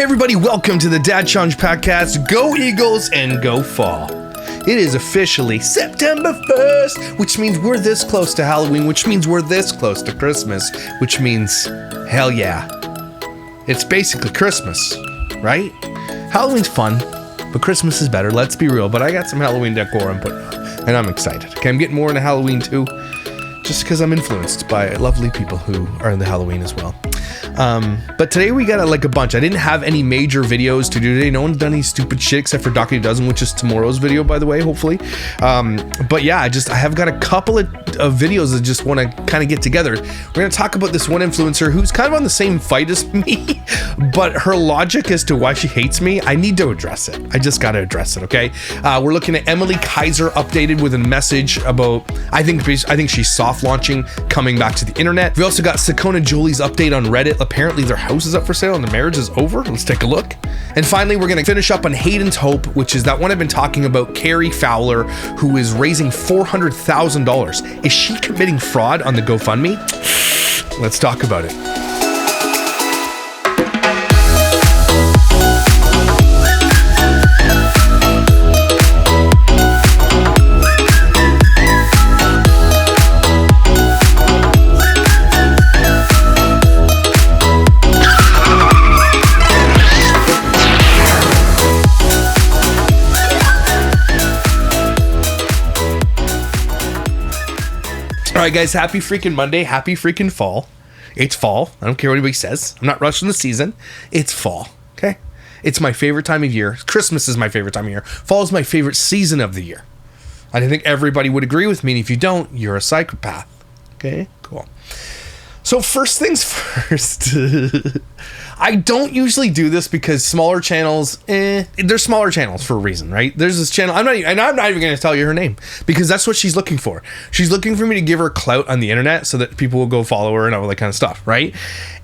Hey everybody, welcome to the Dad Challenge Podcast. Go Eagles and go fall. It is officially September 1st, which means we're this close to Halloween, which means we're this close to Christmas, which means, hell yeah. It's basically Christmas, right? Halloween's fun, but Christmas is better, let's be real. But I got some Halloween decor I'm putting on, and I'm excited. Okay, I'm getting more into Halloween too, just because I'm influenced by lovely people who are into Halloween as well. But today we got a bunch. I didn't have any major videos to do today. No one's done any stupid shit except for Doc Dozen, which is tomorrow's video, by the way, hopefully. But yeah, I have got a couple of videos that just want to kind of get together. We're going to talk about this one influencer who's kind of on the same fight as me, but her logic as to why she hates me, I need to address it. I just got to address it, okay? We're looking at Emilie Kiser updated with a message about, I think she's soft launching, coming back to the internet. We also got Sakonea Jolie's update on Reddit. Apparently their house is up for sale and the marriage is over. Let's take a look. And finally, we're going to finish up on Haidyn'shope, which is that one I've been talking about, Carrie Fowler, who is raising $400,000. Is she committing fraud on the GoFundMe? Let's talk about it. All right, guys, happy freaking Monday. Happy freaking fall. It's fall. I don't care what anybody says. I'm not rushing the season. It's fall, okay? It's my favorite time of year. Christmas is my favorite time of year. Fall is my favorite season of the year. I think everybody would agree with me. And if you don't, you're a psychopath. Okay, cool. So first things first, I don't usually do this because smaller channels, they're smaller channels for a reason, right? There's this channel, I'm not even going to tell you her name because that's what she's looking for. She's looking for me to give her clout on the internet so that people will go follow her and all that kind of stuff, right?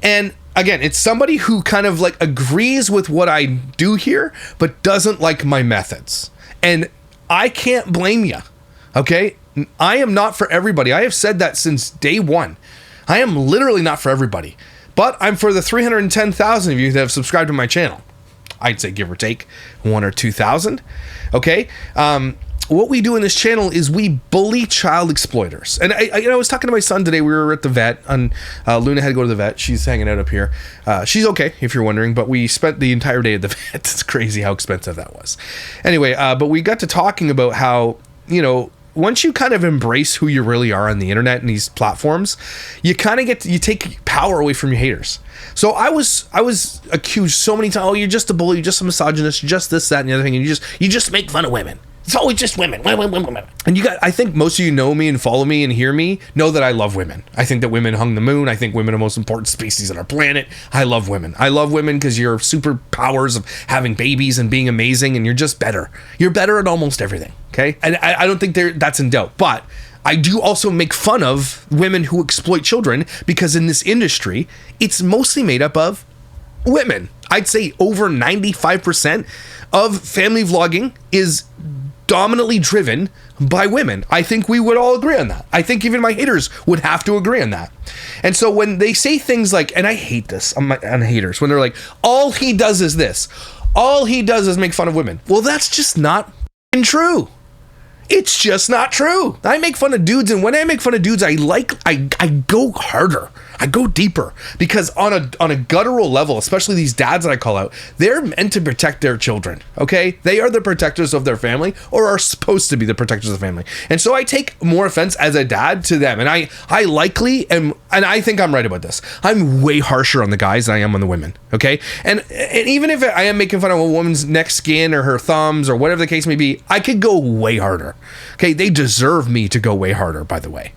And again, it's somebody who kind of like agrees with what I do here, but doesn't like my methods. And I can't blame you, okay? I am not for everybody. I have said that since day one. I am literally not for everybody, but I'm for the 310,000 of you that have subscribed to my channel. I'd say give or take 1 or 2,000. Okay. What we do in this channel is we bully child exploiters. And I was talking to my son today. We were at the vet and Luna had to go to the vet. She's hanging out up here. She's okay, if you're wondering, but we spent the entire day at the vet. It's crazy how expensive that was. Anyway, but we got to talking about how, once you kind of embrace who you really are on the internet and these platforms, you kind of you take power away from your haters. So I was accused so many times, oh, you're just a bully, you're just a misogynist, you're just this, that, and the other thing, and you just make fun of women. It's always just women. And I think most of you know me and follow me and hear me, know that I love women. I think that women hung the moon. I think women are the most important species on our planet. I love women. I love women because you're superpowers of having babies and being amazing, and you're just better. You're better at almost everything, okay? And I don't think that's in doubt. But I do also make fun of women who exploit children because in this industry, it's mostly made up of women. I'd say over 95% of family vlogging is dominantly driven by women. I think we would all agree on that. I think even my haters would have to agree on that. And so when they say things like, and I hate this on haters, when they're like, all he does is this, all he does is make fun of women. Well, that's just not true. It's just not true. I make fun of dudes, and when I make fun of dudes, I go harder. I go deeper because on a guttural level, especially these dads that I call out, they're meant to protect their children, okay? They are the protectors of their family, or are supposed to be the protectors of the family. And so I take more offense as a dad to them, and I likely am, and I think I'm right about this. I'm way harsher on the guys than I am on the women, okay? And even if I am making fun of a woman's neck skin or her thumbs or whatever the case may be, I could go way harder, okay? They deserve me to go way harder, by the way.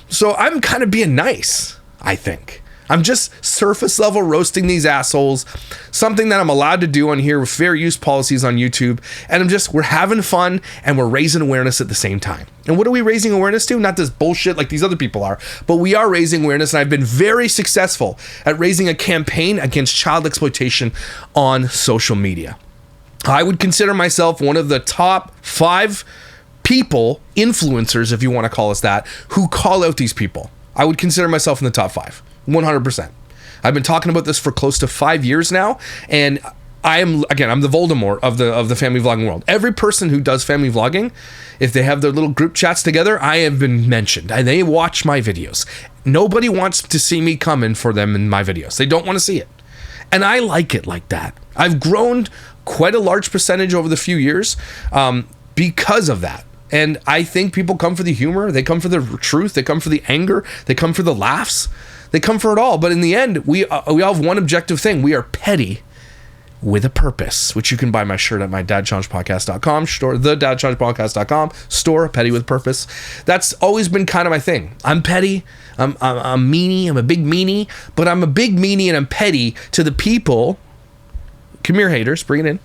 So I'm kind of being nice, I think. I'm just surface level roasting these assholes, something that I'm allowed to do on here with fair use policies on YouTube. And we're having fun and we're raising awareness at the same time. And what are we raising awareness to? Not this bullshit like these other people are, but we are raising awareness. And I've been very successful at raising a campaign against child exploitation on social media. I would consider myself one of the top 5 people, influencers, if you want to call us that, who call out these people. I would consider myself in the top 5, 100%. I've been talking about this for close to 5 years now, and I'm the Voldemort of the family vlogging world. Every person who does family vlogging, if they have their little group chats together, I have been mentioned. They watch my videos. Nobody wants to see me coming for them in my videos. They don't want to see it. And I like it like that. I've grown quite a large percentage over the few years because of that. And I think people come for the humor. They come for the truth. They come for the anger. They come for the laughs. They come for it all. But in the end, we all have one objective thing. We are petty with a purpose, which you can buy my shirt at my dadchallengepodcast.com store, thedadchallengepodcast.com store, petty with purpose. That's always been kind of my thing. I'm petty. I'm meanie. I'm a big meanie, but I'm a big meanie and I'm petty to the people, come here haters, bring it in,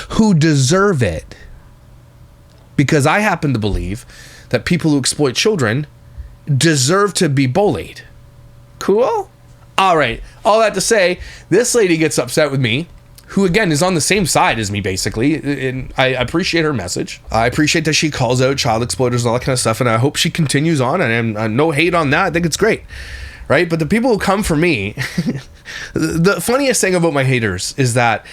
who deserve it. Because I happen to believe that people who exploit children deserve to be bullied. Cool? All right. All that to say, this lady gets upset with me, who again is on the same side as me, basically. And I appreciate her message. I appreciate that she calls out child exploiters and all that kind of stuff. And I hope she continues on. And no hate on that. I think it's great. Right? But the people who come for me, the funniest thing about my haters is that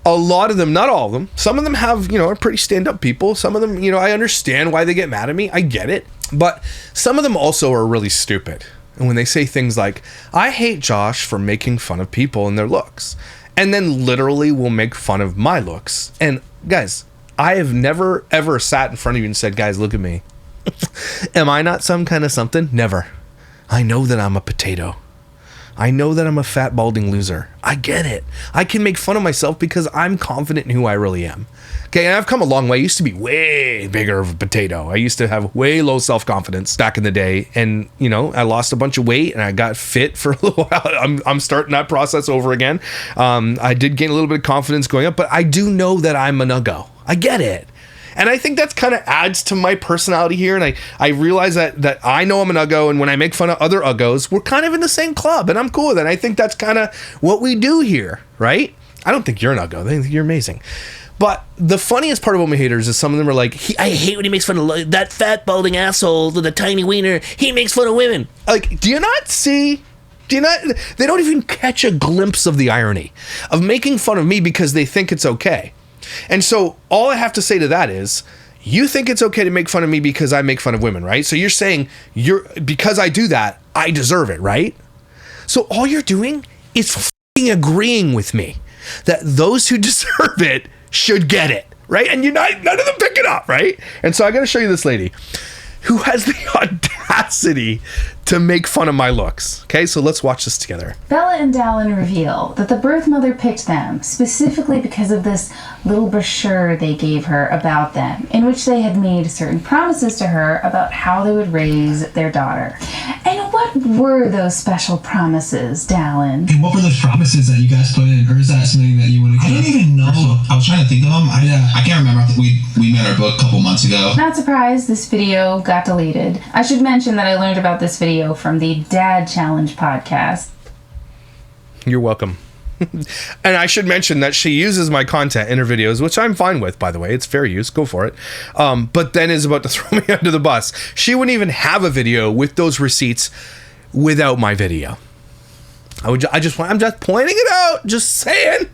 a lot of them, not all of them, some of them have, are pretty stand-up people. Some of them, I understand why they get mad at me. I get it. But some of them also are really stupid. And when they say things like, I hate Josh for making fun of people and their looks, and then literally will make fun of my looks. And guys, I have never, ever sat in front of you and said, guys, look at me. Am I not some kind of something? Never. I know that I'm a potato. I know that I'm a fat, balding loser. I get it. I can make fun of myself because I'm confident in who I really am. Okay, and I've come a long way. I used to be way bigger of a potato. I used to have way low self-confidence back in the day. And, I lost a bunch of weight and I got fit for a little while. I'm starting that process over again. I did gain a little bit of confidence going up, but I do know that I'm a nuggo. I get it. And I think that's kind of adds to my personality here. And I realize that I know I'm an Uggo, and when I make fun of other Uggos, we're kind of in the same club, and I'm cool with it. I think that's kind of what we do here, right? I don't think you're an Uggo. I think you're amazing. But the funniest part about my haters is some of them are like, I hate when he makes fun of that fat, balding asshole with a tiny wiener. He makes fun of women. Like, do you not see... they don't even catch a glimpse of the irony of making fun of me because they think it's okay. And so all I have to say to that is, you think it's okay to make fun of me because I make fun of women, right? So you're saying because I do that, I deserve it, right? So all you're doing is f***ing agreeing with me that those who deserve it should get it, right? And none of them pick it up, right? And so I got to show you this lady who has the audacity to make fun of my looks. Okay, so let's watch this together. Bella and Dallin reveal that the birth mother picked them specifically because of this little brochure they gave her about them, in which they had made certain promises to her about how they would raise their daughter. And what were those special promises, Dallin? And what were those promises that you guys put in? Or is that something that you want to... I don't even know. I was trying to think of them. I can't remember. I think we met our book a couple months ago. Not surprised this video got deleted. I should mention that I learned about this video from the Dad Challenge podcast. You're welcome. And I should mention that she uses my content in her videos, which I'm fine with, by the way. It's fair use. Go for it. But then is about to throw me under the bus. She wouldn't even have a video with those receipts without my video. I'm just pointing it out. Just saying.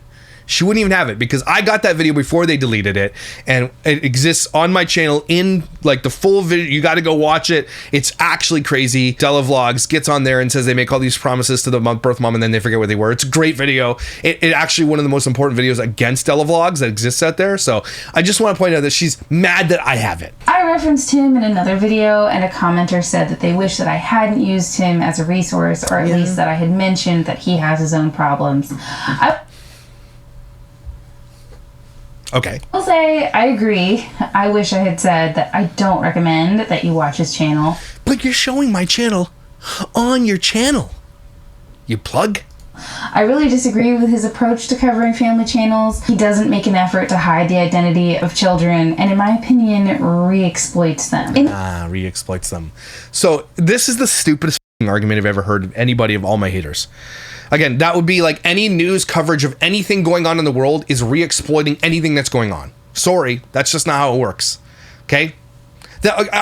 She wouldn't even have it because I got that video before they deleted it, and it exists on my channel in like the full video. You got to go watch it. It's actually crazy. Della Vlogs gets on there and says they make all these promises to the birth mom and then they forget what they were. It's a great video. It actually one of the most important videos against Della Vlogs that exists out there. So I just want to point out that she's mad that I have it. I referenced him in another video, and a commenter said that they wish that I hadn't used him as a resource, or at least that I had mentioned that he has his own problems. Okay. I'll say I agree. I wish I had said that I don't recommend that you watch his channel. But you're showing my channel on your channel. You plug? I really disagree with his approach to covering family channels. He doesn't make an effort to hide the identity of children, and in my opinion, re-exploits them. Re-exploits them. So this is the stupidest argument I've ever heard of anybody of all my haters. Again, that would be like any news coverage of anything going on in the world is re-exploiting anything that's going on. Sorry, that's just not how it works. Okay?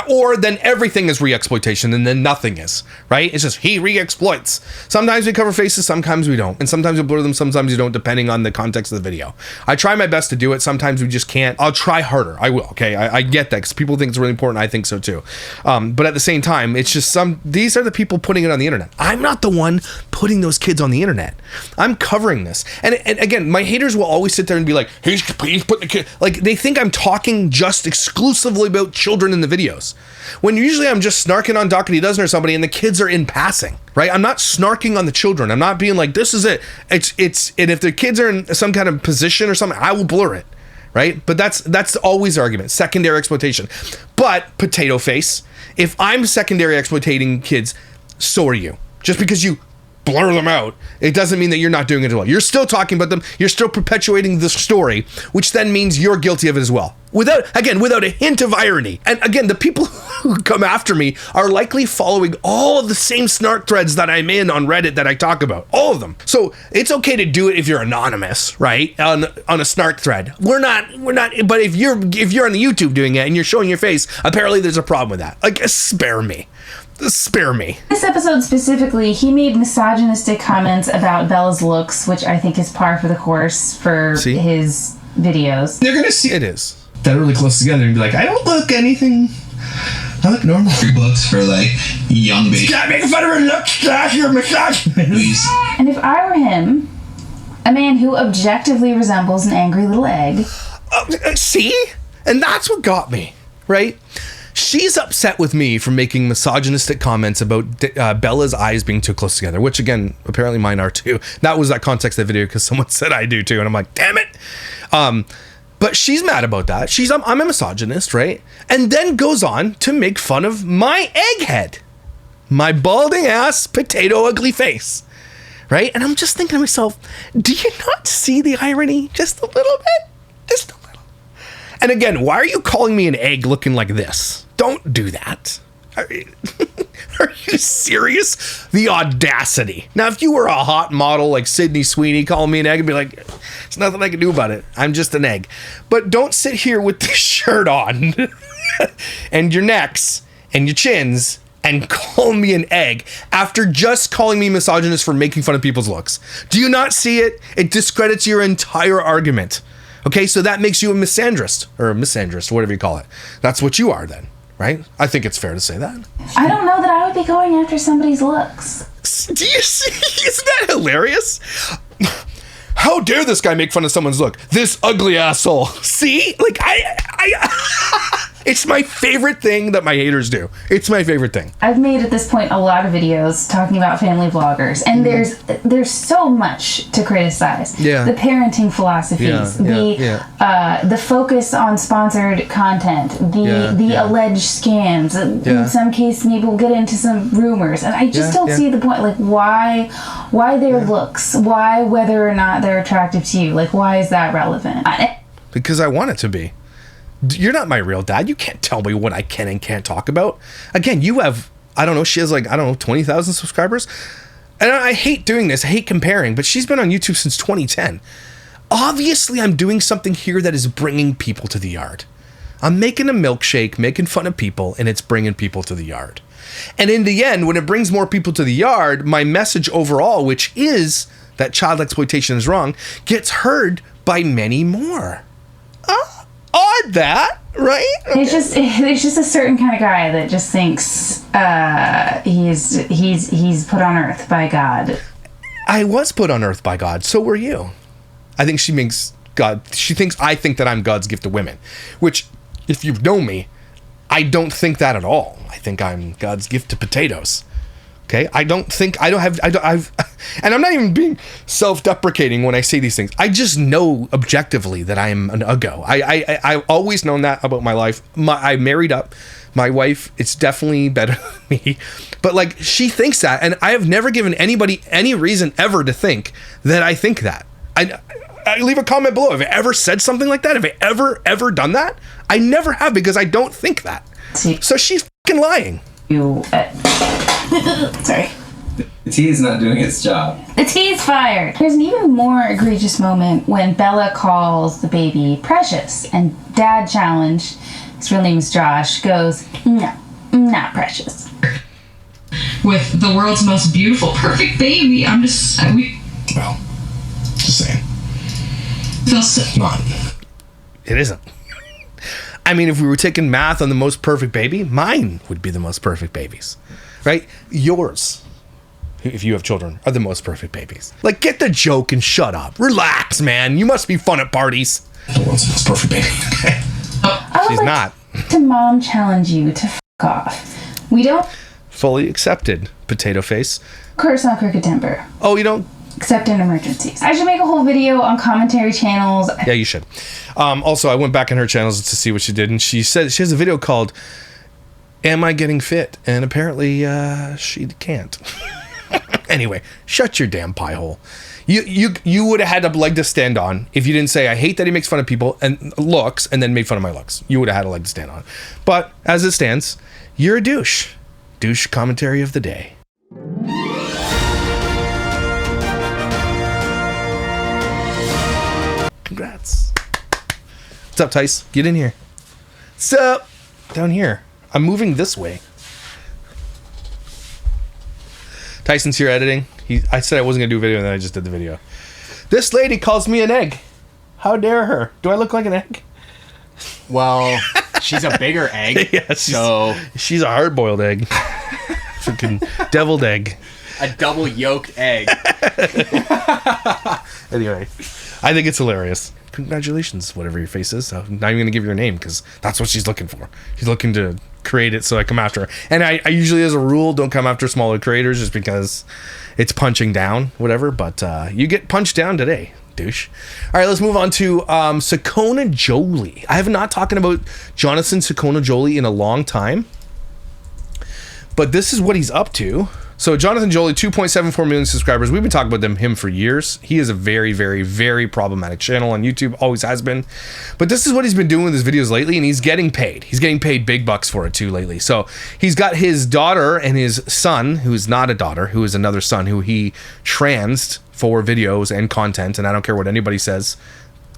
Or then everything is re-exploitation and then nothing is, right? It's just he re-exploits. Sometimes we cover faces, sometimes we don't. And sometimes we blur them, sometimes you don't, depending on the context of the video. I try my best to do it. Sometimes we just can't. I'll try harder. I will, okay? I get that because people think it's really important. I think so too. But at the same time, it's just these are the people putting it on the internet. I'm not the one putting those kids on the internet. I'm covering this. And again, my haters will always sit there and be like, he's putting the kid. Like, they think I'm talking just exclusively about children in the videos. When usually I'm just snarking on Doherty Dozen or somebody and the kids are in passing, right? I'm not snarking on the children. I'm not being like, this is it. And if the kids are in some kind of position or something, I will blur it, right? But that's always the argument. Secondary exploitation. But potato face, if I'm secondary exploiting kids, so are you. Just because you blur them out, it doesn't mean that you're not doing it as well. You're still talking about them. You're still perpetuating the story, which then means you're guilty of it as well. Without a hint of irony. And again, the people who come after me are likely following all of the same snark threads that I'm in on Reddit that I talk about. All of them. So it's okay to do it if you're anonymous, right? On a snark thread. We're not, but if you're on the YouTube doing it and you're showing your face, apparently there's a problem with that. Like, spare me. This episode specifically, he made misogynistic comments about Bella's looks, which I think is par for the course for his videos. They're gonna see it is that really close together and be like, I don't look anything. I look normal. Free books for like young babies. Stop making fun of her looks. You're misogynist. And if I were him, a man who objectively resembles an angry little egg. See? And that's what got me, right? She's upset with me for making misogynistic comments about Bella's eyes being too close together, which again, apparently mine are too. That was that context of the video because someone said I do too, and I'm like, damn it. But she's mad about that. I'm a misogynist, right? And then goes on to make fun of my egghead, my balding ass, potato ugly face, right? And I'm just thinking to myself, do you not see the irony just a little bit? Just a little. And again, why are you calling me an egg looking like this? Don't do that. Are you serious? The audacity. Now, if you were a hot model like Sydney Sweeney calling me an egg, I'd be like, there's nothing I can do about it. I'm just an egg. But don't sit here with this shirt on and your necks and your chins and call me an egg after just calling me misogynist for making fun of people's looks. Do you not see it? It discredits your entire argument. Okay, so that makes you a misandrist, or whatever you call it. That's what you are then, right? I think it's fair to say that. I don't know that I would be going after somebody's looks. Do you see? Isn't that hilarious? How dare this guy make fun of someone's look? This ugly asshole. See? Like, it's my favorite thing that my haters do. It's my favorite thing. I've made at this point a lot of videos talking about family vloggers, and there's so much to criticize. Yeah. The parenting philosophies, the focus on sponsored content, the alleged scams. In some cases, maybe we'll get into some rumors, and I just don't see the point. Like, why their looks? Why whether or not they're attractive to you? Like, why is that relevant? Because I want it to be. You're not my real dad. You can't tell me what I can and can't talk about. Again, you have, she has 20,000 subscribers. And I hate doing this. I hate comparing, but she's been on YouTube since 2010. Obviously, I'm doing something here that is bringing people to the yard. I'm making a milkshake, making fun of people, and it's bringing people to the yard. And in the end, when it brings more people to the yard, my message overall, which is that child exploitation is wrong, gets heard by many more. Odd that, right? Okay. There's just a certain kind of guy that just thinks he's put on earth by God. I was put on earth by God. So were you. I think she thinks I think that I'm God's gift to women, which, if you know me, I don't think that at all. I think I'm God's gift to potatoes. Okay, and I'm not even being self-deprecating when I say these things. I just know objectively that I am an uggo. I've always known that about my life. I married up. My wife, it's definitely better than me. But like, she thinks that, and I have never given anybody any reason ever to think that I think that. I leave a comment below. Have I ever said something like that? Have I ever done that? I never have, because I don't think that. So she's fucking lying. Sorry. The tea is not doing its job. The tea is fired. There's an even more egregious moment when Bella calls the baby precious, and Dad challenged his real name is Josh, goes, no, not precious. With the world's most beautiful, perfect baby. I'm just... Well, just saying. Feel so... Not. It isn't. I mean, if we were taking math on the most perfect baby, mine would be the most perfect babies, right? Yours, if you have children, are the most perfect babies. Like, get the joke and shut up. Relax, man. You must be fun at parties. The world's most perfect baby. Okay. I would She's like not. to mom challenge you to off. We don't Fully accepted, potato face. curse on Crooked Timber, Oh, you don't? except in emergencies. I should make a whole video on commentary channels. Yeah, you should. Also, I went back in her channels to see what she did, and she said she has a video called "Am I Getting Fit?" And apparently, she can't. Anyway, shut your damn pie hole. You would have had a leg to stand on if you didn't say I hate that he makes fun of people and looks, and then made fun of my looks. You would have had a leg to stand on. But as it stands, you're a douche. Douche commentary of the day. Congrats. What's up, Tice? Get in here. What's up? Down here. I'm moving this way. Tyson's here editing. I said I wasn't going to do a video, and then I just did the video. This lady calls me an egg. How dare her? Do I look like an egg? Well, she's a bigger egg. Yeah, she's a hard-boiled egg. Freaking deviled egg. A double yolked egg. Anyway, I think it's hilarious. Congratulations, whatever your face is. I'm not even going to give you her name because that's what she's looking for. She's looking to create it so I come after her. And I usually, as a rule, don't come after smaller creators just because it's punching down, whatever. But you get punched down today, douche. All right, let's move on to Sakonea Jolie. I have not talking about Jonathan Sakonea Jolie in a long time. But this is what he's up to. So Jonathan Jolie, 2.74 million subscribers. We've been talking about him for years. He is a very, very, very problematic channel on YouTube. Always has been. But this is what he's been doing with his videos lately, and he's getting paid. He's getting paid big bucks for it too lately. So he's got his daughter and his son, who's not a daughter, who is another son, who he transed for videos and content. And I don't care what anybody says.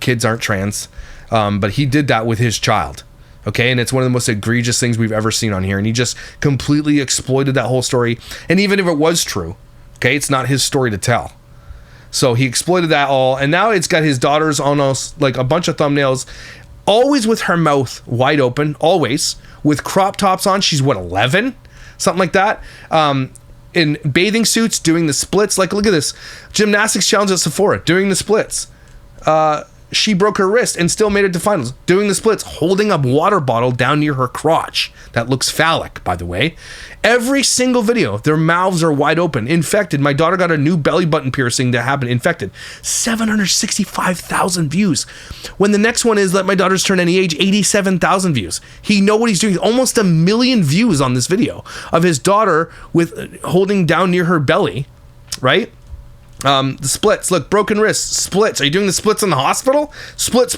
Kids aren't trans. But he did that with his child. Okay, and it's one of the most egregious things we've ever seen on here, and he just completely exploited that whole story. And even if it was true, okay, it's not his story to tell. So he exploited that all, and now it's got his daughters on us, like a bunch of thumbnails, always with her mouth wide open, always, with crop tops on. She's, what, 11? Something like that. In bathing suits, doing the splits. Like, look at this. Gymnastics challenge at Sephora, doing the splits. She broke her wrist and still made it to finals, doing the splits, holding a water bottle down near her crotch. That looks phallic, by the way. Every single video, their mouths are wide open. Infected. My daughter got a new belly button piercing that happened. Infected. 765,000 views. When the next one is Let My Daughters Turn Any Age, 87,000 views. He know what he's doing. Almost 1 million views on this video of his daughter with holding down near her belly, right? The splits, look, broken wrists, splits. Are you doing the splits in the hospital? Splits.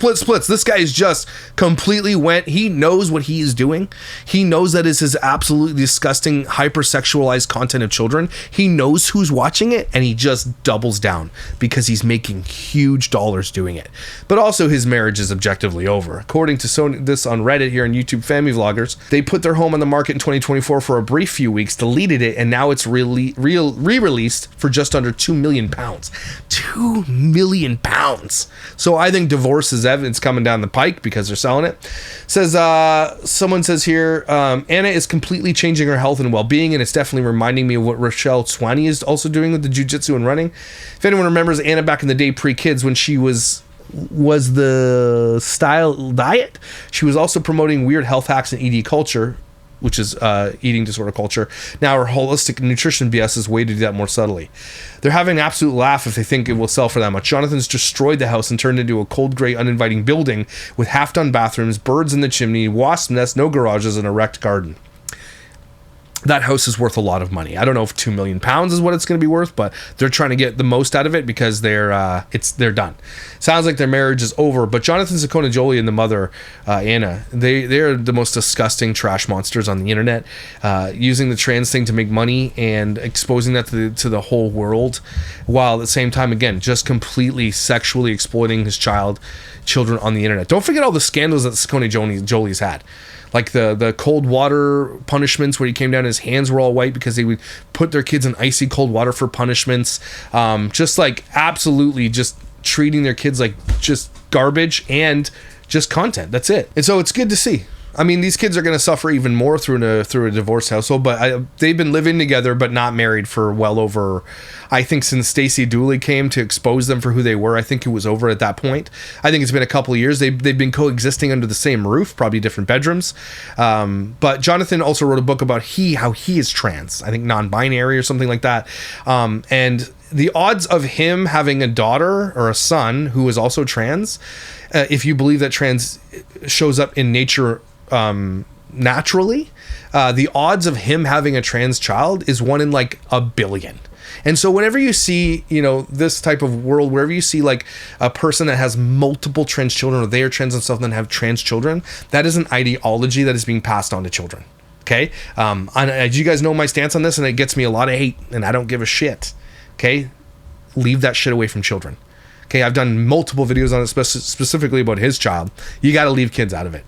This guy is just completely went. He knows what he is doing. He knows that is his absolutely disgusting, hypersexualized content of children. He knows who's watching it, and he just doubles down because he's making huge dollars doing it. But also, his marriage is objectively over. According to this on Reddit here on YouTube Family Vloggers, they put their home on the market in 2024 for a brief few weeks, deleted it, and now it's re-released for just under £2 million. £2 million. So I think divorce is evidence coming down the pike because they're selling it. Says someone says here, Anna is completely changing her health and well-being, and it's definitely reminding me of what Rochelle Swanee is also doing with the jiu-jitsu and running. If anyone remembers Anna back in the day pre-kids when she was the style diet, she was also promoting weird health hacks and ED culture, which is eating disorder culture. Now her holistic nutrition BS is way to do that more subtly. They're having an absolute laugh if they think it will sell for that much. Jonathan's destroyed the house and turned it into a cold, gray, uninviting building with half-done bathrooms, birds in the chimney, wasp nests, no garages, and a wrecked garden. that house is worth a lot of money. I don't know if £2 million is what it's going to be worth, but they're trying to get the most out of it because they're done. Sounds like their marriage is over. But Jonathan Sakonea Jolie and the mother Anna, they're the most disgusting trash monsters on the internet, using the trans thing to make money and exposing that to the whole world, while at the same time, again, just completely sexually exploiting his children on the internet. Don't forget all the scandals that Sakonea Jolie's had. Like the cold water punishments where he came down, his hands were all white because they would put their kids in icy cold water for punishments. Just like absolutely just treating their kids like just garbage and just content. That's it. And so it's good to see. I mean, these kids are going to suffer even more through a divorced household, but they've been living together but not married for well over, I think, since Stacey Dooley came to expose them for who they were. I think it was over at that point. I think it's been a couple of years. They've been coexisting under the same roof, probably different bedrooms. But Jonathan also wrote a book about how he is trans, I think non-binary or something like that. And the odds of him having a daughter or a son who is also trans, if you believe that trans shows up in nature naturally, the odds of him having a trans child is 1 in like a billion. And so whenever you see, this type of world, wherever you see like a person that has multiple trans children, or they are trans themselves and have trans children, that is an ideology that is being passed on to children. Okay. You guys know my stance on this, and it gets me a lot of hate, and I don't give a shit. Okay. Leave that shit away from children. Okay. I've done multiple videos on it specifically about his child. You got to leave kids out of it.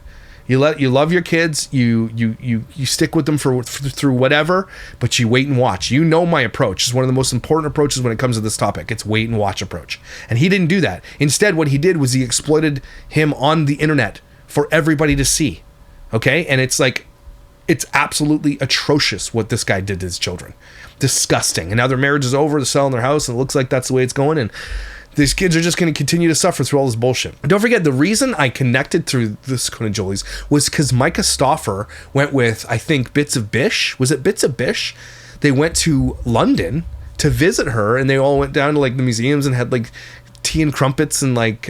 You love your kids, you stick with them through whatever, but you wait and watch. You know my approach. It's one of the most important approaches when it comes to this topic. It's wait and watch approach. And he didn't do that. Instead, what he did was he exploited him on the internet for everybody to see. Okay? And it's absolutely atrocious what this guy did to his children. Disgusting. And now their marriage is over, they're selling their house, and it looks like that's the way it's going, and these kids are just going to continue to suffer through all this bullshit. Don't forget, the reason I connected through the Sakonea Jolies was because Micah Stauffer went with, I think, Bits of Bish. Was it Bits of Bish? They went to London to visit her, and they all went down to like the museums and had like tea and crumpets and like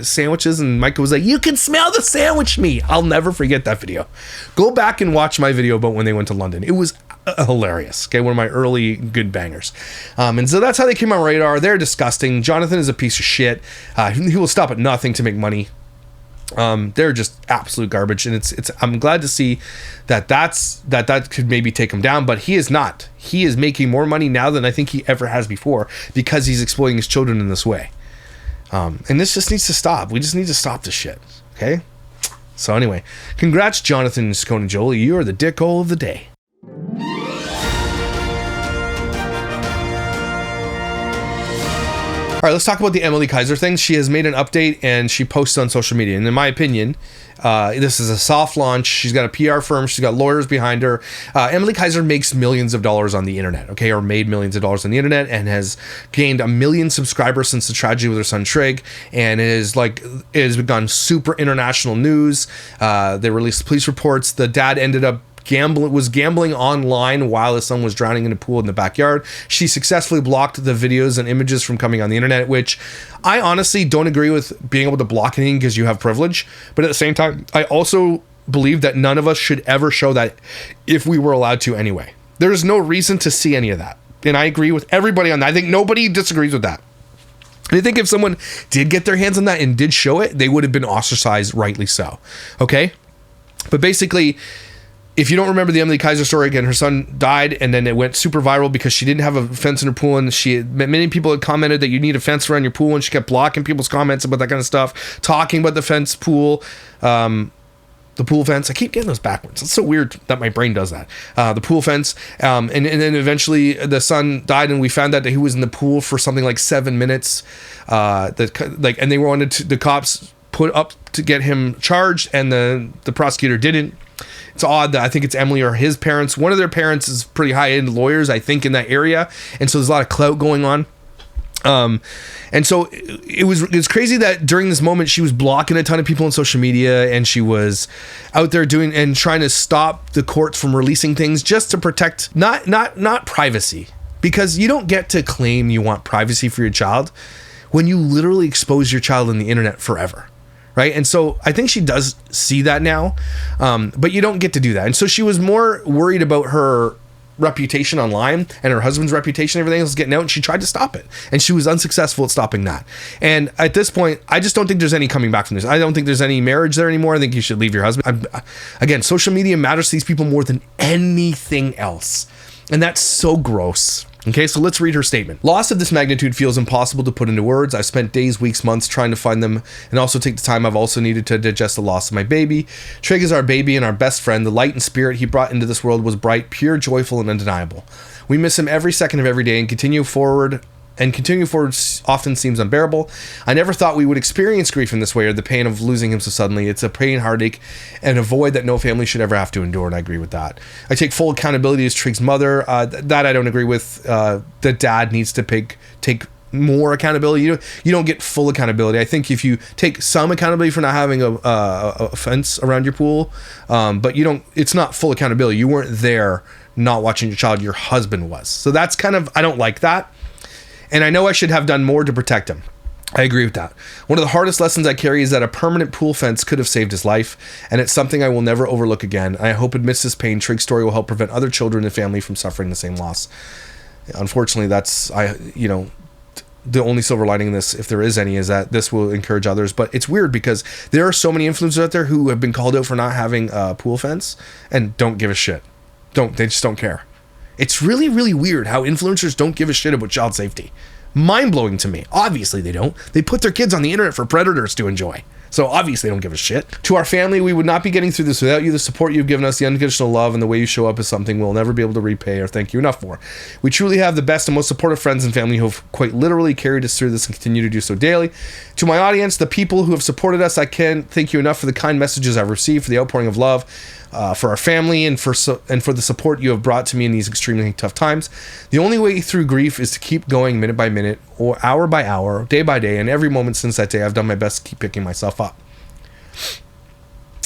sandwiches, and Micah was like, "You can smell the sandwich meat." I'll never forget that video. Go back and watch my video about when they went to London. It was hilarious. Okay, one of my early good bangers. And so that's how they came on radar. They're disgusting. Jonathan is a piece of shit. He will stop at nothing to make money. They're just absolute garbage, and it's I'm glad to see that could maybe take him down, but he is not. He is making more money now than I think he ever has before, because he's exploiting his children in this way. And this just needs to stop. We just need to stop this shit. Okay? So anyway, congrats, Jonathan and Sakonea Jolie. You are the dickhole of the day. All right, let's talk about the Emilie Kiser thing. She has made an update and she posted on social media. And in my opinion, this is a soft launch. She's got a PR firm. She's got lawyers behind her. Emilie Kiser makes millions of dollars on the internet, okay, or made millions of dollars on the internet, and has gained 1 million subscribers since the tragedy with her son Trig. And it has gone super international news. They released police reports. The dad ended up gambling online while his son was drowning in a pool in the backyard. She successfully blocked the videos and images from coming on the internet, which I honestly don't agree with being able to block anything because you have privilege. But at the same time, I also believe that none of us should ever show that if we were allowed to anyway. There is no reason to see any of that. And I agree with everybody on that. I think nobody disagrees with that. I think if someone did get their hands on that and did show it, they would have been ostracized, rightly so. Okay? But basically, if you don't remember the Emilie Kiser story, again, her son died, and then it went super viral because she didn't have a fence in her pool, and many people had commented that you need a fence around your pool, and she kept blocking people's comments about that kind of stuff, talking about the fence pool, the pool fence. I keep getting those backwards. It's so weird that my brain does that. The pool fence, and then eventually the son died, and we found out that he was in the pool for something like 7 minutes. And they wanted the cops put up to get him charged, and the prosecutor didn't. It's odd that I think it's Emilie or his parents. One of their parents is pretty high-end lawyers, I think, in that area. And so there's a lot of clout going on. And so it's crazy that during this moment, she was blocking a ton of people on social media, and she was out there doing and trying to stop the courts from releasing things just to protect not privacy, because you don't get to claim you want privacy for your child when you literally expose your child on the internet forever. right? And so I think she does see that now, but you don't get to do that. And so she was more worried about her reputation online and her husband's reputation, everything else getting out, and she tried to stop it, and she was unsuccessful at stopping that. And at this point, I just don't think there's any coming back from this. I don't think there's any marriage there anymore. I think you should leave your husband. Again, social media matters to these people more than anything else, and that's so gross. Okay, so let's read her statement. Loss of this magnitude feels impossible to put into words. I've spent days, weeks, months trying to find them and also take the time I've also needed to digest the loss of my baby. Trig is our baby and our best friend. The light and spirit he brought into this world was bright, pure, joyful, and undeniable. We miss him every second of every day and continuing forward often seems unbearable. I never thought we would experience grief in this way or the pain of losing him so suddenly. It's a pain, heartache, and a void that no family should ever have to endure, and I agree with that. I take full accountability as Trig's mother. That I don't agree with. The dad needs to take more accountability. You don't get full accountability. I think if you take some accountability for not having a fence around your pool, but you don't, it's not full accountability. You weren't there not watching your child. Your husband was. So that's kind of, I don't like that. And I know I should have done more to protect him. I agree with that. One of the hardest lessons I carry is that a permanent pool fence could have saved his life, and it's something I will never overlook again. I hope amidst this pain, Trig's story will help prevent other children in the family from suffering the same loss. Unfortunately, that's, the only silver lining in this, if there is any, is that this will encourage others. But it's weird because there are so many influencers out there who have been called out for not having a pool fence and don't give a shit. They just don't care. It's really, really weird how influencers don't give a shit about child safety. Mind-blowing to me. Obviously they don't. They put their kids on the internet for predators to enjoy. So obviously they don't give a shit. To our family, we would not be getting through this without you. The support you've given us, the unconditional love, and the way you show up is something we'll never be able to repay or thank you enough for. We truly have the best and most supportive friends and family who have quite literally carried us through this and continue to do so daily. To my audience, the people who have supported us, I can't thank you enough for the kind messages I've received, for the outpouring of love, for our family, and for the support you have brought to me in these extremely tough times. The only way through grief is to keep going minute by minute, or hour by hour, day by day, and every moment since that day I've done my best to keep picking myself up.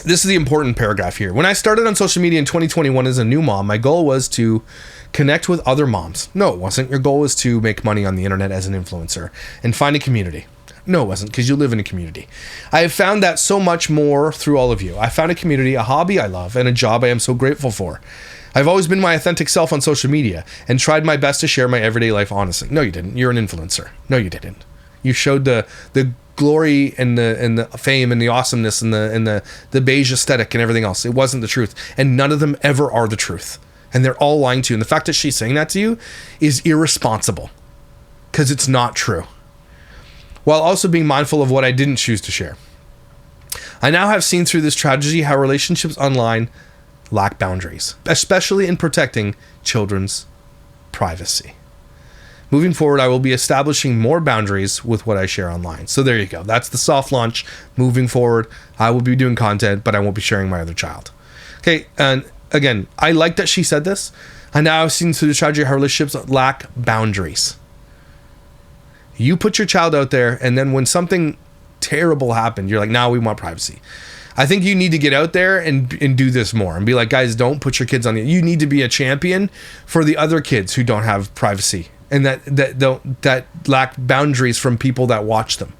This is the important paragraph here. When I started on social media in 2021 as a new mom, my goal was to connect with other moms. No, it wasn't. Your goal was to make money on the internet as an influencer and find a community. No, it wasn't, because you live in a community. I have found that so much more through all of you. I found a community, a hobby I love, and a job I am so grateful for. I've always been my authentic self on social media and tried my best to share my everyday life honestly. No, you didn't. You're an influencer. No, you didn't. You showed the glory and the fame and the awesomeness and the beige aesthetic and everything else. It wasn't the truth, and none of them ever are the truth. And they're all lying to you. And the fact that she's saying that to you is irresponsible, because it's not true. While also being mindful of what I didn't choose to share. I now have seen through this tragedy how relationships online lack boundaries, especially in protecting children's privacy. Moving forward, I will be establishing more boundaries with what I share online. So there you go. That's the soft launch. Moving forward, I will be doing content, but I won't be sharing my other child. Okay, and again, I like that she said this. I now have seen through the tragedy how relationships lack boundaries. You put your child out there, and then when something terrible happened, you're like, now we want privacy. I think you need to get out there and do this more and be like, guys, don't put your kids on the... You need to be a champion for the other kids who don't have privacy and that lack boundaries from people that watch them.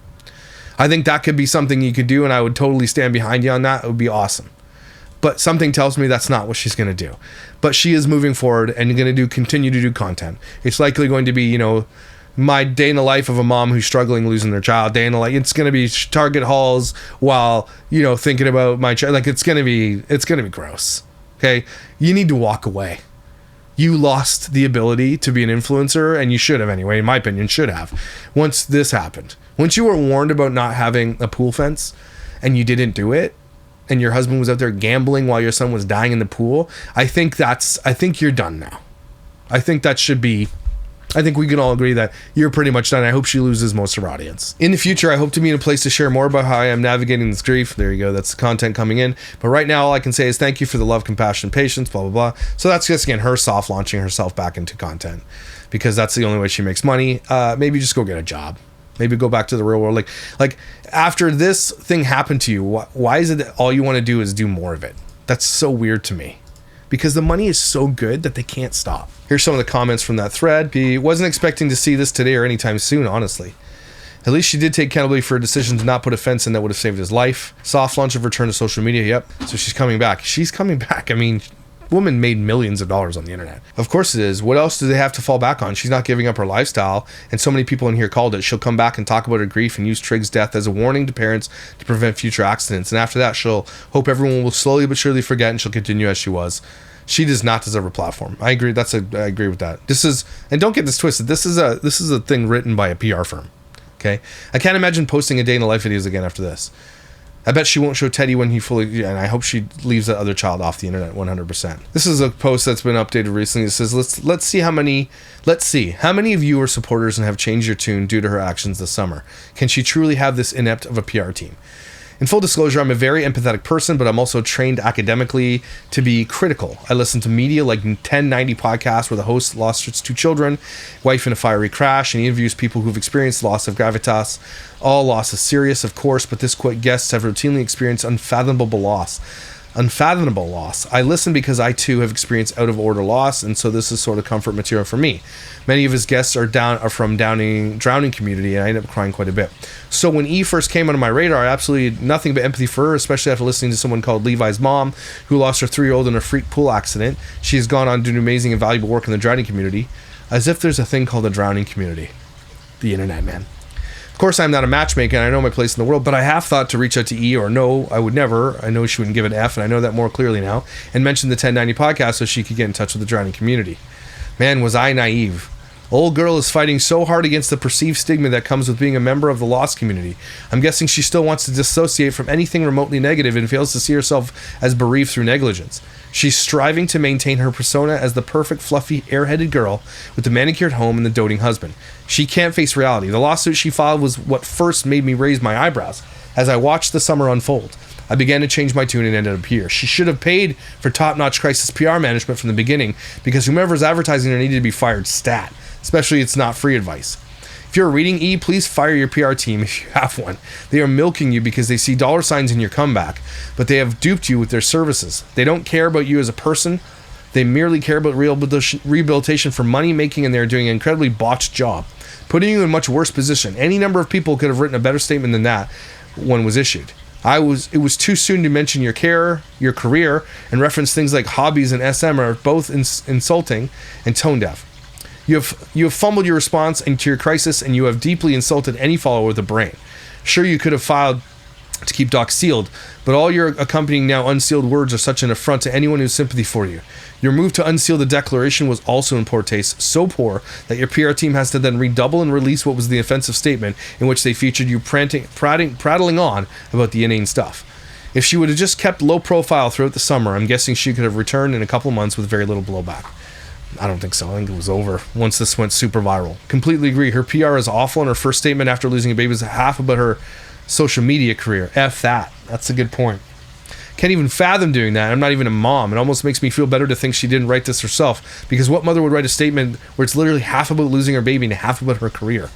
I think that could be something you could do, and I would totally stand behind you on that. It would be awesome. But something tells me that's not what she's going to do. But she is moving forward and going to continue to do content. It's likely going to be, my day in the life of a mom who's struggling losing their child. Day in the life. It's going to be Target hauls while thinking about my child. Like it's going to be gross. Okay, you need to walk away. You lost the ability to be an influencer, and you should have anyway. In my opinion, should have. Once this happened, once you were warned about not having a pool fence, and you didn't do it, and your husband was out there gambling while your son was dying in the pool. I think you're done now. I think we can all agree that you're pretty much done. I hope she loses most of her audience. In the future, I hope to be in a place to share more about how I am navigating this grief. There you go. That's the content coming in. But right now, all I can say is thank you for the love, compassion, patience, blah, blah, blah. So that's just, again, her soft launching herself back into content, because that's the only way she makes money. Maybe just go get a job. Maybe go back to the real world. Like after this thing happened to you, why is it that all you want to do is do more of it? That's so weird to me. Because the money is so good that they can't stop. Here's some of the comments from that thread. Wasn't expecting to see this today or anytime soon, honestly. At least she did take accountability for a decision to not put a fence in that would have saved his life. Soft launch of return to social media. Yep. So she's coming back. She's coming back. I mean, woman made millions of dollars on the internet. Of course it is. What else do they have to fall back on? She's not giving up her lifestyle, and so many people in here called it. She'll come back and talk about her grief and use Trig's death as a warning to parents to prevent future accidents. And after that, she'll hope everyone will slowly but surely forget, and she'll continue as she was. She does not deserve a platform. I agree. I agree with that. This is, and don't get this twisted. This is a thing written by a PR firm. Okay, I can't imagine posting a day in the life videos again after this. I bet she won't show Teddy when he fully, and I hope she leaves that other child off the internet 100%. This is a post that's been updated recently. It says, let's see how many of you are supporters and have changed your tune due to her actions this summer. Can she truly have this inept of a PR team? In full disclosure, I'm a very empathetic person, but I'm also trained academically to be critical. I listen to media like 1090 podcasts where the host lost its 2 children, wife in a fiery crash, and he interviews people who've experienced loss of gravitas. All loss is serious, of course, but this guests have routinely experienced unfathomable loss. I listen because I too have experienced out of order loss, and so this is sort of comfort material for me. Many of his guests are from drowning community, and I end up crying quite a bit. So when E first came onto my radar, absolutely nothing but empathy for her, especially after listening to someone called Levi's mom, who lost her 3-year-old in a freak pool accident. She has gone on to do amazing and valuable work in the drowning community, as if there's a thing called the drowning community. The internet, man. Of course, I'm not a matchmaker, and I know my place in the world, but I have thought to reach out to E, or no, I would never. I know she wouldn't give an F, and I know that more clearly now, and mention the 1090 podcast so she could get in touch with the drowning community. Man, was I naive. Old girl is fighting so hard against the perceived stigma that comes with being a member of the lost community. I'm guessing she still wants to dissociate from anything remotely negative and fails to see herself as bereaved through negligence. She's striving to maintain her persona as the perfect, fluffy, airheaded girl with the manicured home and the doting husband. She can't face reality. The lawsuit she filed was what first made me raise my eyebrows. As I watched the summer unfold, I began to change my tune and ended up here. She should have paid for top-notch crisis PR management from the beginning, because whomever's advertising her needed to be fired stat. Especially it's not free advice. If you're reading E, please fire your PR team if you have one. They are milking you because they see dollar signs in your comeback, but they have duped you with their services. They don't care about you as a person. They merely care about rehabilitation for money making, and they're doing an incredibly botched job, putting you in a much worse position. Any number of people could have written a better statement than that one was issued. It was too soon to mention your career, and reference things like hobbies and SM are both insulting and tone deaf. You have fumbled your response into your crisis, and you have deeply insulted any follower with a brain. Sure, you could have filed to keep docs sealed, but all your accompanying now unsealed words are such an affront to anyone who has sympathy for you. Your move to unseal the declaration was also in poor taste, so poor that your PR team has to then redouble and release what was the offensive statement in which they featured you prattling on about the inane stuff. If she would have just kept low profile throughout the summer, I'm guessing she could have returned in a couple months with very little blowback. I don't think so. I think it was over once this went super viral. Completely agree. Her PR is awful, and her first statement after losing a baby is half about her social media career. F that. That's a good point. Can't even fathom doing that. I'm not even a mom. It almost makes me feel better to think she didn't write this herself, because what mother would write a statement where it's literally half about losing her baby and half about her career?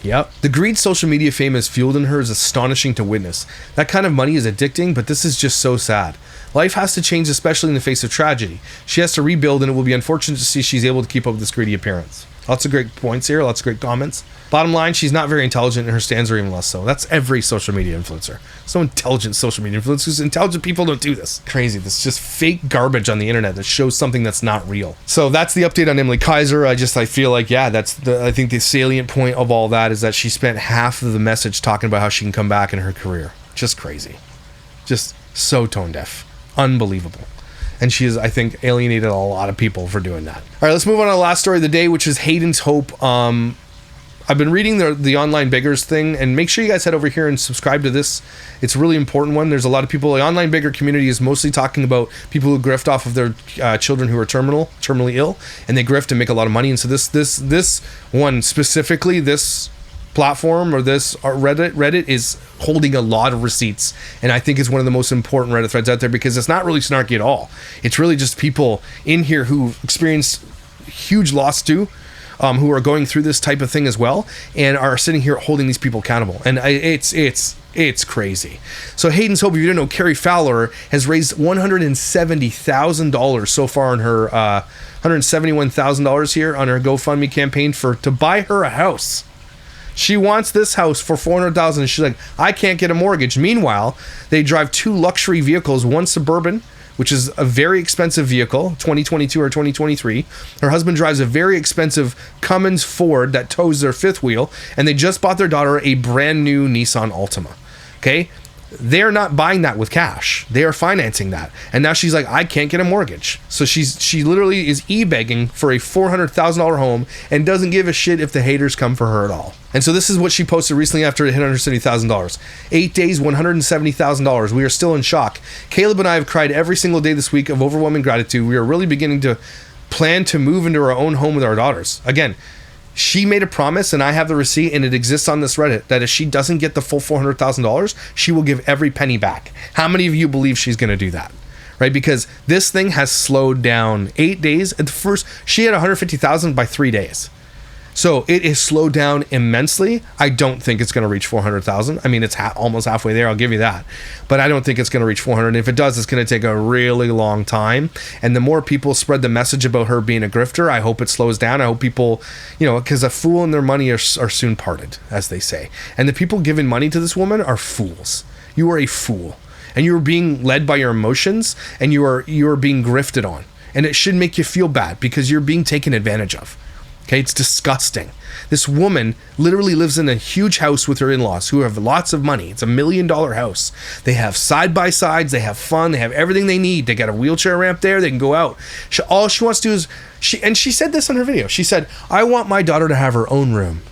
Yep. The greed social media fame has fueled in her is astonishing to witness. That kind of money is addicting, but this is just so sad. Life has to change, especially in the face of tragedy. She has to rebuild, and it will be unfortunate to see she's able to keep up with this greedy appearance. Lots of great points here, lots of great comments. Bottom line, she's not very intelligent, and her stands are even less so. That's every social media influencer. So intelligent social media influencers. Intelligent people don't do this. Crazy. This is just fake garbage on the internet that shows something that's not real. So that's the update on Emilie Kiser. I feel like, yeah, I think the salient point of all that is that she spent half of the message talking about how she can come back in her career. Just crazy. Just so tone deaf. Unbelievable. And she has, I think, alienated a lot of people for doing that. All right, let's move on to the last story of the day, which is Haidyn'shope. I've been reading the online beggars thing, and make sure you guys head over here and subscribe to this. It's a really important one. There's a lot of people. The online beggar community is mostly talking about people who grift off of their children who are terminally ill, and they grift and make a lot of money. And so this one specifically, this platform or this Reddit is holding a lot of receipts, and I think it's one of the most important Reddit threads out there, because it's not really snarky at all. It's really just people in here who experienced huge loss too, who are going through this type of thing as well, and are sitting here holding these people accountable. And it's crazy. So Haidyn'shope, if you didn't know, Carrie Fowler has raised $170,000 so far on her $171,000 here on her GoFundMe campaign to buy her a house. She wants this house for $400,000, and she's like, I can't get a mortgage. Meanwhile, they drive 2 luxury vehicles, one Suburban, which is a very expensive vehicle, 2022 or 2023. Her husband drives a very expensive Cummins Ford that tows their 5th wheel, and they just bought their daughter a brand new Nissan Altima. Okay? They're not buying that with cash. They are financing that. And now she's like, I can't get a mortgage. So she literally is e-begging for a $400,000 home and doesn't give a shit if the haters come for her at all. And so this is what she posted recently after it hit $170,000. 8 days, $170,000. We are still in shock. Caleb and I have cried every single day this week of overwhelming gratitude. We are really beginning to plan to move into our own home with our daughters. Again, she made a promise, and I have the receipt, and it exists on this Reddit, that if she doesn't get the full $400,000, she will give every penny back. How many of you believe she's going to do that? Right? Because this thing has slowed down 8 days. At first, she had $150,000 by 3 days. So it is slowed down immensely. I don't think it's going to reach 400,000. I mean, it's almost halfway there. I'll give you that. But I don't think it's going to reach 400. And if it does, it's going to take a really long time. And the more people spread the message about her being a grifter, I hope it slows down. I hope people, because a fool and their money are soon parted, as they say. And the people giving money to this woman are fools. You are a fool. And you are being led by your emotions, and you are being grifted on. And it should make you feel bad because you're being taken advantage of. Okay, it's disgusting. This woman literally lives in a huge house with her in-laws who have lots of money. It's $1 million house. They have side-by-sides. They have fun. They have everything they need. They got a wheelchair ramp there. They can go out. All she wants to do is... she said this on her video. She said, I want my daughter to have her own room.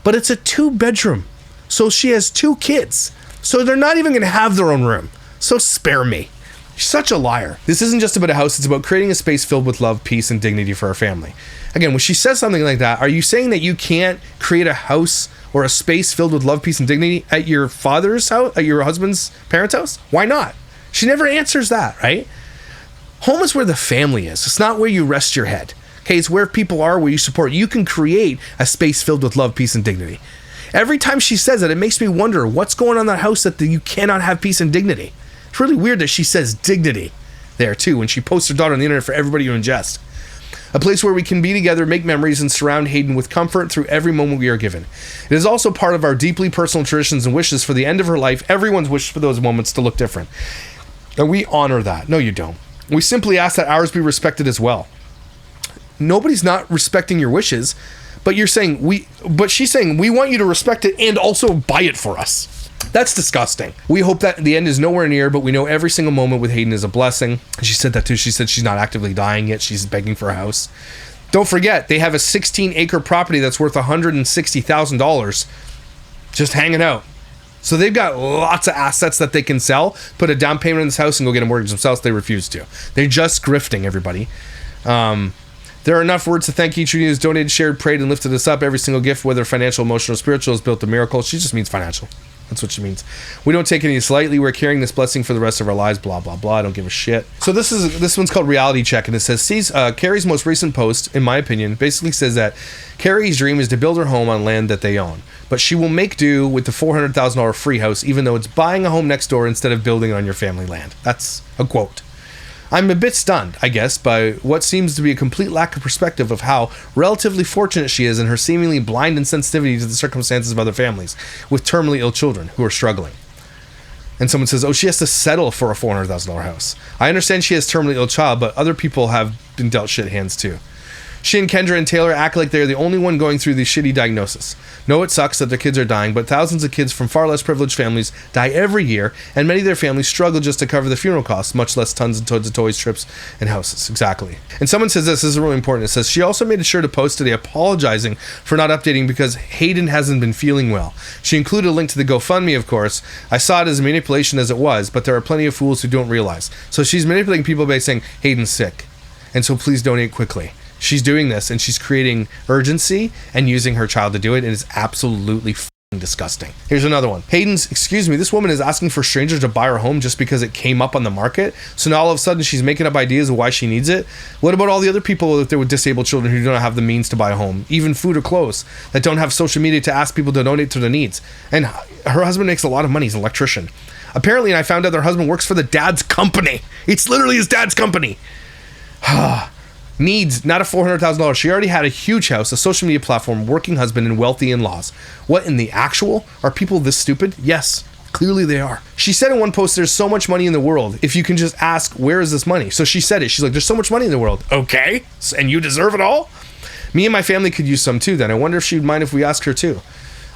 But it's a 2-bedroom. So she has 2 kids. So they're not even going to have their own room. So spare me. She's such a liar. This isn't just about a house. It's about creating a space filled with love, peace, and dignity for our family. Again, when she says something like that, are you saying that you can't create a house or a space filled with love, peace, and dignity at your father's house, at your husband's parents' house? Why not? She never answers that, right? Home is where the family is. It's not where you rest your head. Okay, it's where people are, where you support. You can create a space filled with love, peace, and dignity. Every time she says it, it makes me wonder what's going on in that house that you cannot have peace and dignity. It's really weird that she says dignity there too when she posts her daughter on the internet for everybody to ingest. A place where we can be together, make memories, and surround Hayden with comfort through every moment we are given. It is also part of our deeply personal traditions and wishes for the end of her life. Everyone's wish for those moments to look different. And we honor that. No, you don't. We simply ask that ours be respected as well. Nobody's not respecting your wishes, but she's saying we want you to respect it and also buy it for us. That's disgusting. We hope that the end is nowhere near, but we know every single moment with Hayden is a blessing. She said that too. She said she's not actively dying yet. She's begging for a house. Don't forget, they have a 16-acre property that's worth $160,000 just hanging out. So they've got lots of assets that they can sell, put a down payment in this house, and go get a mortgage themselves. They refuse to. They're just grifting everybody. There are enough words to thank each of you who's donated, shared, prayed, and lifted us up. Every single gift, whether financial, emotional, or spiritual, has built a miracle. She just means financial. That's what she means. We don't take any slightly. We're carrying this blessing for the rest of our lives. Blah, blah, blah. I don't give a shit. So this one's called Reality Check, and it says, Carrie's most recent post, in my opinion, basically says that Carrie's dream is to build her home on land that they own. But she will make do with the $400,000 free house, even though it's buying a home next door instead of building on your family land. That's a quote. I'm a bit stunned, I guess, by what seems to be a complete lack of perspective of how relatively fortunate she is in her seemingly blind insensitivity to the circumstances of other families with terminally ill children who are struggling. And someone says, she has to settle for a $400,000 house. I understand she has a terminally ill child, but other people have been dealt shit hands too. She and Kendra and Taylor act like they're the only one going through the shitty diagnosis. No, it sucks that their kids are dying, but thousands of kids from far less privileged families die every year, and many of their families struggle just to cover the funeral costs, much less tons and tons of toys, trips, and houses. Exactly. And someone says this is really important. It says, she also made sure to post today apologizing for not updating because Hayden hasn't been feeling well. She included a link to the GoFundMe, of course. I saw it as a manipulation as it was, but there are plenty of fools who don't realize. So she's manipulating people by saying, Hayden's sick, and so please donate quickly. She's doing this, and she's creating urgency and using her child to do it, and it's absolutely fucking disgusting. Here's another one. This woman is asking for strangers to buy her home just because it came up on the market, so now all of a sudden she's making up ideas of why she needs it. What about all the other people out there with disabled children who don't have the means to buy a home, even food or clothes, that don't have social media to ask people to donate to their needs? And her husband makes a lot of money. He's an electrician. Apparently, and I found out their husband works for the dad's company. It's literally his dad's company. Needs, not a $400,000. She already had a huge house, a social media platform, working husband, and wealthy in-laws. What in the actual? Are people this stupid? Yes, clearly they are. She said in one post, there's so much money in the world. If you can just ask, where is this money? So she said it. She's like, there's so much money in the world. Okay, and you deserve it all? Me and my family could use some too then. I wonder if she'd mind if we ask her too.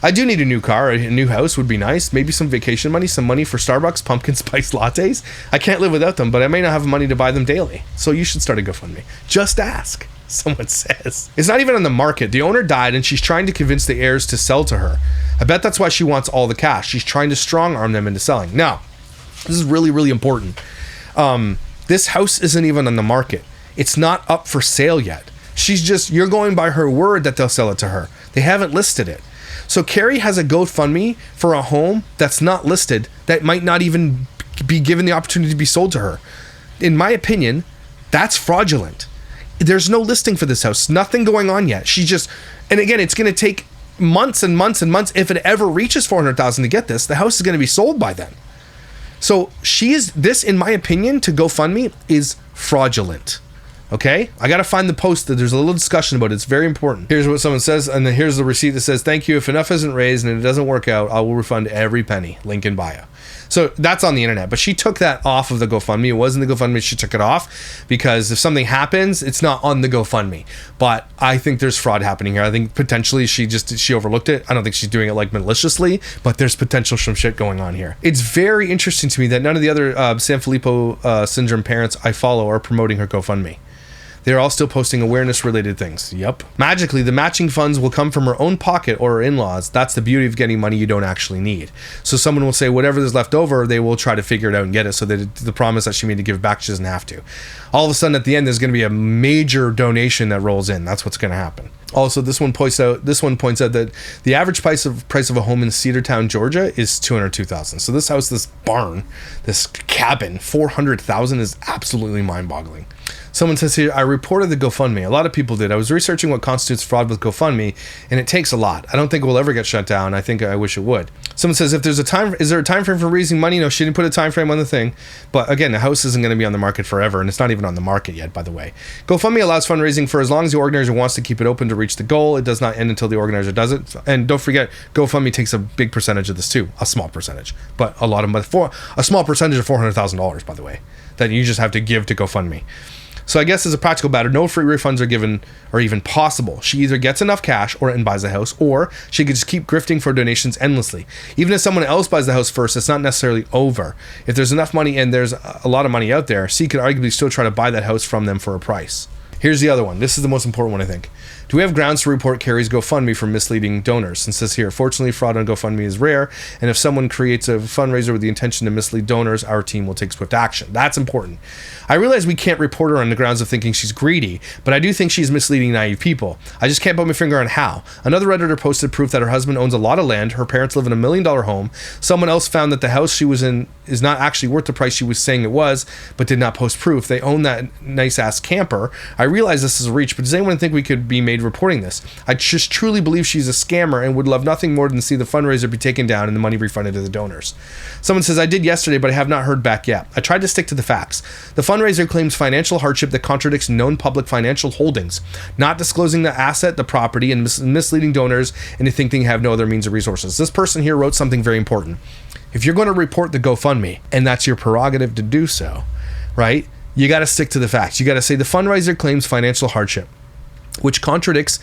I do need a new car. A new house would be nice. Maybe some vacation money, some money for Starbucks pumpkin spice lattes. I can't live without them, but I may not have money to buy them daily. So you should start a GoFundMe. Just ask, someone says. It's not even on the market. The owner died and she's trying to convince the heirs to sell to her. I bet that's why she wants all the cash. She's trying to strong arm them into selling. Now, this is really, really important. This house isn't even on the market. It's not up for sale yet. You're going by her word that they'll sell it to her. They haven't listed it. So Carrie has a GoFundMe for a home that's not listed, that might not even be given the opportunity to be sold to her. In my opinion, that's fraudulent. There's no listing for this house. Nothing going on yet. And again, it's going to take months and months and months. If it ever reaches $400,000 to get this, the house is going to be sold by then. So this, in my opinion, to GoFundMe is fraudulent. Okay, I got to find the post that there's a little discussion about it. It's very important. Here's what someone says, and then here's the receipt that says, thank you. If enough isn't raised and it doesn't work out, I will refund every penny. Link in bio. So that's on the internet, but she took that off of the GoFundMe. It wasn't the GoFundMe. She took it off because if something happens, it's not on the GoFundMe. But I think there's fraud happening here. I think potentially she overlooked it. I don't think she's doing it like maliciously, but there's potential some shit going on here. It's very interesting to me that none of the other Sanfilippo syndrome parents I follow are promoting her GoFundMe. They're all still posting awareness-related things. Yep. Magically, the matching funds will come from her own pocket or her in-laws. That's the beauty of getting money you don't actually need. So someone will say whatever is left over, they will try to figure it out and get it, so that the promise that she made to give back, she doesn't have to. All of a sudden, at the end, there's going to be a major donation that rolls in. That's what's going to happen. Also, this one points out that the average price of a home in Cedartown, Georgia, is $202,000. So this house, this barn, this cabin, $400,000 is absolutely mind-boggling. Someone says here, I reported the GoFundMe. A lot of people did. I was researching what constitutes fraud with GoFundMe, and it takes a lot. I don't think it will ever get shut down. I wish it would. Someone says, is there a time frame for raising money? No, she didn't put a time frame on the thing. But again, the house isn't going to be on the market forever, and it's not even on the market yet, by the way. GoFundMe allows fundraising for as long as the organizer wants to keep it open to reach the goal. It does not end until the organizer does it. And don't forget, GoFundMe takes a big percentage of this too. A small percentage. But a small percentage of $400,000, by the way, that you just have to give to GoFundMe. So I guess as a practical matter, no free refunds are given or even possible. She either gets enough cash and buys the house, or she could just keep grifting for donations endlessly. Even if someone else buys the house first, it's not necessarily over. If there's enough money and there's a lot of money out there, she could arguably still try to buy that house from them for a price. Here's the other one. This is the most important one, I think. Do we have grounds to report Carrie's GoFundMe for misleading donors? And says here, fortunately, fraud on GoFundMe is rare, and if someone creates a fundraiser with the intention to mislead donors, our team will take swift action. That's important. I realize we can't report her on the grounds of thinking she's greedy, but I do think she's misleading naive people. I just can't put my finger on how. Another Redditor posted proof that her husband owns a lot of land, her parents live in $1 million home, someone else found that the house she was in is not actually worth the price she was saying it was, but did not post proof. They own that nice-ass camper. I realize this is a reach, but does anyone think we could be made reporting this? I just truly believe she's a scammer and would love nothing more than to see the fundraiser be taken down and the money refunded to the donors. Someone says, I did yesterday, but I have not heard back yet. I tried to stick to the facts. The fundraiser claims financial hardship that contradicts known public financial holdings, not disclosing the asset, the property, and misleading donors into thinking they have no other means or resources. This person here wrote something very important. If you're going to report the GoFundMe, and that's your prerogative to do so, right? You got to stick to the facts. You got to say the fundraiser claims financial hardship, which contradicts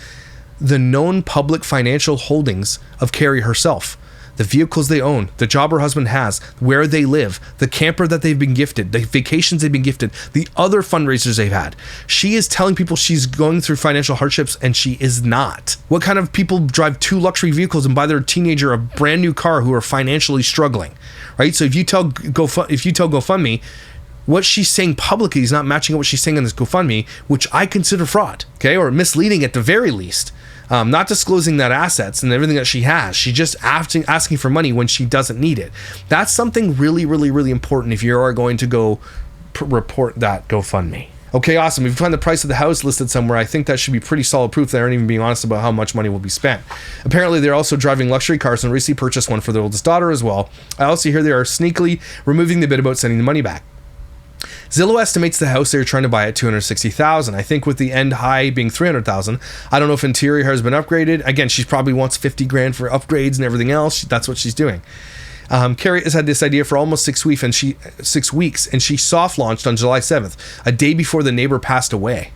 the known public financial holdings of Carrie herself, the vehicles they own, the job her husband has, where they live, the camper that they've been gifted, the vacations they've been gifted, the other fundraisers they've had. She is telling people she's going through financial hardships, and she is not. What kind of people drive 2 luxury vehicles and buy their teenager a brand new car who are financially struggling, right? So if you tell GoFundMe, what she's saying publicly is not matching up what she's saying on this GoFundMe, which I consider fraud, okay, or misleading at the very least. Not disclosing that assets and everything that she has. She's just asking for money when she doesn't need it. That's something really, really, really important if you are going to go report that GoFundMe. Okay, awesome. If you find the price of the house listed somewhere, I think that should be pretty solid proof they aren't even being honest about how much money will be spent. Apparently, they're also driving luxury cars and recently purchased one for their oldest daughter as well. I also hear they are sneakily removing the bit about sending the money back. Zillow estimates the house they're trying to buy at $260,000. I think with the end high being $300,000. I don't know if interior has been upgraded. Again, she probably wants $50,000 for upgrades and everything else. That's what she's doing. Carrie has had this idea for almost 6 weeks, and she soft launched on July 7th, a day before the neighbor passed away.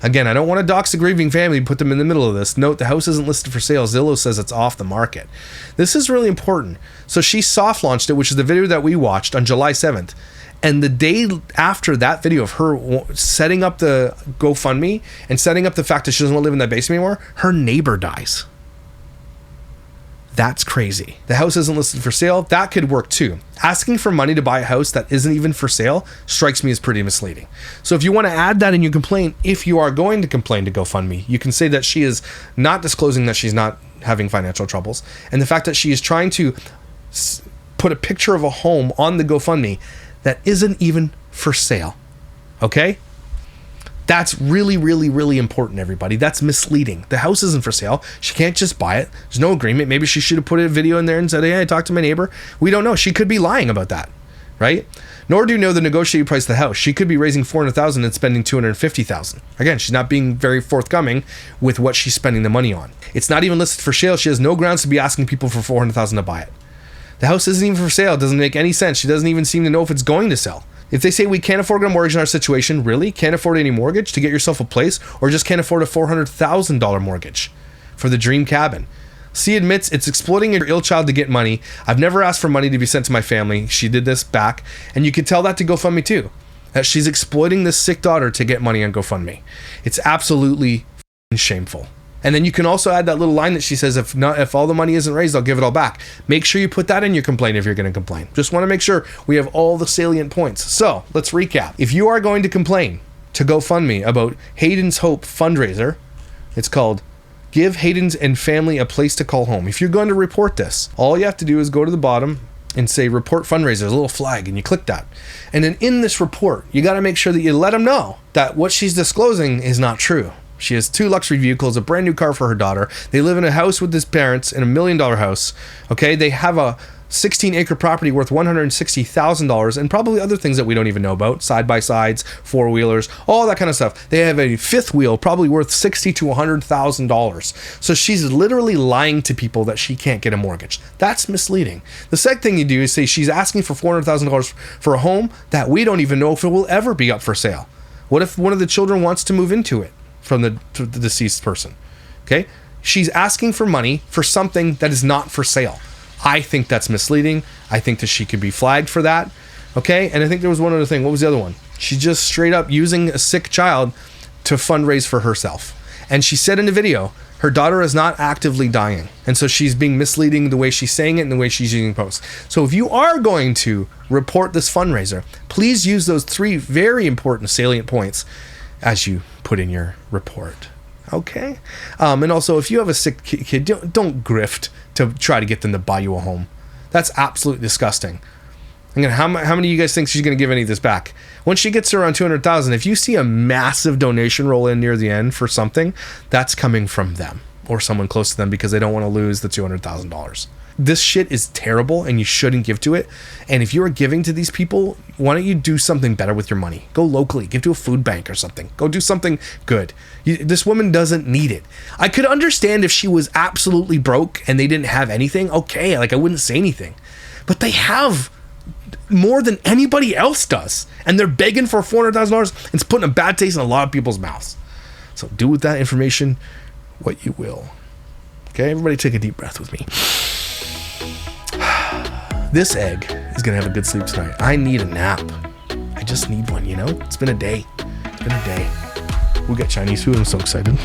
Again, I don't want to dox the grieving family and put them in the middle of this. Note, the house isn't listed for sale. Zillow says it's off the market. This is really important. So she soft launched it, which is the video that we watched on July 7th. And the day after that video of her setting up the GoFundMe and setting up the fact that she doesn't want to live in that basement anymore, her neighbor dies. That's crazy. The house isn't listed for sale. That could work too. Asking for money to buy a house that isn't even for sale strikes me as pretty misleading. So if you want to add that in your complaint, if you are going to complain to GoFundMe, you can say that she is not disclosing that she's not having financial troubles. And the fact that she is trying to put a picture of a home on the GoFundMe that isn't even for sale. Okay? That's really, really, really important, everybody. That's misleading. The house isn't for sale. She can't just buy it. There's no agreement. Maybe she should have put a video in there and said, hey, I talked to my neighbor. We don't know. She could be lying about that, right? Nor do you know the negotiated price of the house. She could be raising $400,000 and spending $250,000. Again, she's not being very forthcoming with what she's spending the money on. It's not even listed for sale. She has no grounds to be asking people for $400,000 to buy it. The house isn't even for sale. It doesn't make any sense. She doesn't even seem to know if it's going to sell. If they say we can't afford a mortgage in our situation, really? Can't afford any mortgage to get yourself a place? Or just can't afford a $400,000 mortgage for the dream cabin? C admits it's exploiting your ill child to get money. I've never asked for money to be sent to my family. She did this back. And you could tell that to GoFundMe too. That she's exploiting this sick daughter to get money on GoFundMe. It's absolutely shameful. And then you can also add that little line that she says, if all the money isn't raised, I'll give it all back. Make sure you put that in your complaint if you're going to complain. Just want to make sure we have all the salient points. So let's recap. If you are going to complain to GoFundMe about Haidyn'shope fundraiser, it's called Give Hayden's and Family a Place to Call Home. If you're going to report this, all you have to do is go to the bottom and say report fundraiser. There's a little flag and you click that. And then in this report, you got to make sure that you let them know that what she's disclosing is not true. She has 2 luxury vehicles, a brand new car for her daughter. They live in a house with his parents in $1 million house. Okay, they have a 16-acre property worth $160,000 and probably other things that we don't even know about, side-by-sides, four-wheelers, all that kind of stuff. They have a 5th wheel probably worth $60,000 to $100,000. So she's literally lying to people that she can't get a mortgage. That's misleading. The second thing you do is say she's asking for $400,000 for a home that we don't even know if it will ever be up for sale. What if one of the children wants to move into it from the deceased person? Okay, she's asking for money for something that is not for sale. I think that's misleading. I think that she could be flagged for that. Okay, and I think there was one other thing. What was the other one? She's just straight up using a sick child to fundraise for herself. And she said in the video, her daughter is not actively dying. And so she's being misleading the way she's saying it and the way she's using posts. So if you are going to report this fundraiser, please use those 3 very important salient points as you put in your report. Okay? And also, if you have a sick kid, don't grift to try to get them to buy you a home. That's absolutely disgusting. Again, how many of you guys think she's going to give any of this back? Once she gets to around $200,000, if you see a massive donation roll in near the end for something, that's coming from them or someone close to them because they don't want to lose the $200,000. This shit is terrible and you shouldn't give to it. And if you are giving to these people, why don't you do something better with your money? Go locally, give to a food bank or something. Go do something good. This woman doesn't need it. I could understand if she was absolutely broke and they didn't have anything. Okay, like I wouldn't say anything. But they have more than anybody else does. And they're begging for $400,000. It's putting a bad taste in a lot of people's mouths. So do with that information what you will. Okay, everybody take a deep breath with me. This egg is going to have a good sleep tonight. I need a nap. I just need one, you know? It's been a day. We got Chinese food. I'm so excited.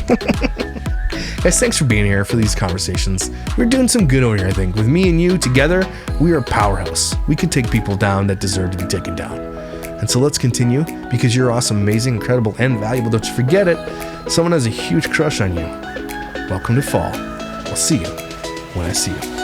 Guys, thanks for being here for these conversations. We're doing some good over here, I think. With me and you together, we are a powerhouse. We could take people down that deserve to be taken down. And so let's continue because you're awesome, amazing, incredible, and valuable. Don't you forget it. Someone has a huge crush on you. Welcome to fall. I'll see you when I see you.